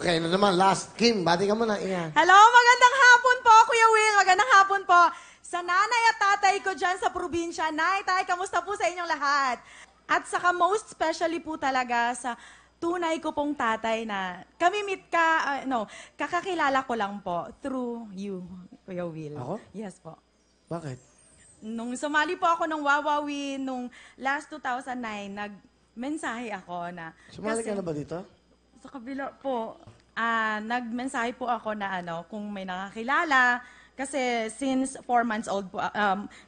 Okay, ano naman, last. Kim, bati ka muna. Inga. Hello, magandang hapon po, Kuya Will. Magandang hapon po. Sa nanay at tatay ko dyan sa probinsya. Nay, tay, kamusta po sa inyong lahat? At saka most especially po talaga sa tunay ko pong tatay na kakakilala ko lang po through you, Kuya Will. Ako? Yes po. Bakit? Nung sumali po ako ng Wawawi nung last 2009, nagmensahe ako na... Sumali ka na ba dito? Sa kabila po, nagmensahe po ako na kung may nakakilala. Kasi since 4 months old po,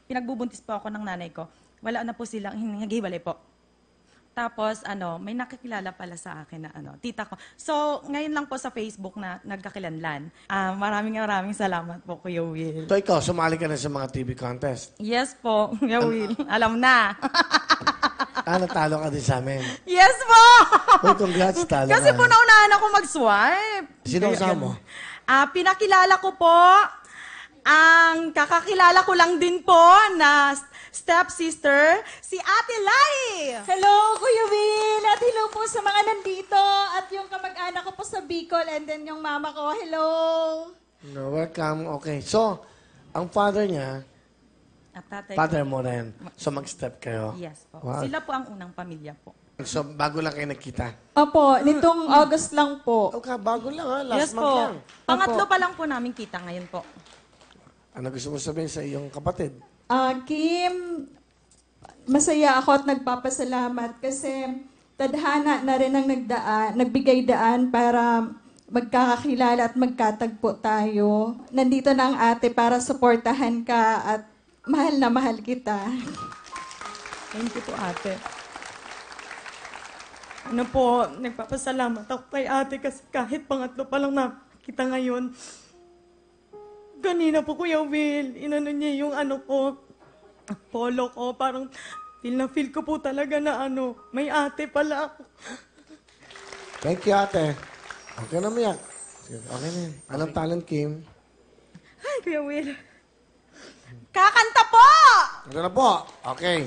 pinagbubuntis po ako ng nanay ko. Wala na po silang, naghiwalay po. Tapos, may nakakilala pala sa akin na tita ko. So, ngayon lang po sa Facebook na nagkakilanlan. Maraming salamat po, Kuya Will. So, ikaw, sumali ka na sa mga TV contest. Yes po, Kuya Will. Alam na. Natalo ka din sa amin. Yes po! Uy, congrats, talo Kasi ka. po naunahan ako mag-swipe. Sino kasama mo? Pinakilala ko po, ang kakakilala ko lang din po na stepsister, si Ate Lai. Hello, Kuya Will. At hello po sa mga nandito. At yung kamag-anak ko po sa Bicol and then yung mama ko. Hello. No, welcome. Okay. So, ang father niya, At tatay father ko. mo rin. So, mag-step kayo. Yes po. Wow. Sila po ang unang pamilya po. So, bago lang kayo nagkita. Opo, nitong August lang po. Okay, bago lang ha. Last Yes month po. lang. Pangatlo pa lang po namin kita ngayon po. Ano gusto mo sabihin sa iyong kapatid? Kim, masaya ako at nagpapasalamat kasi tadhana na rin ang nagbigay daan para magkakakilala at magkatagpo tayo. Nandito na ang ate para suportahan ka at mahal na mahal kita. Thank you po, ate. Nagpapasalamat ako kay ate kasi kahit pangatlo pa lang nakita ngayon. Kanina po, Kuya Will, inano niya yung polo ko. Parang feel ko po talaga na may ate pala ako. Thank you, ate. Okay na miyak. Okay na yan. Anong talent, Kim? Ay, Kuya Will. Kakanta po! Ito na po. Okay.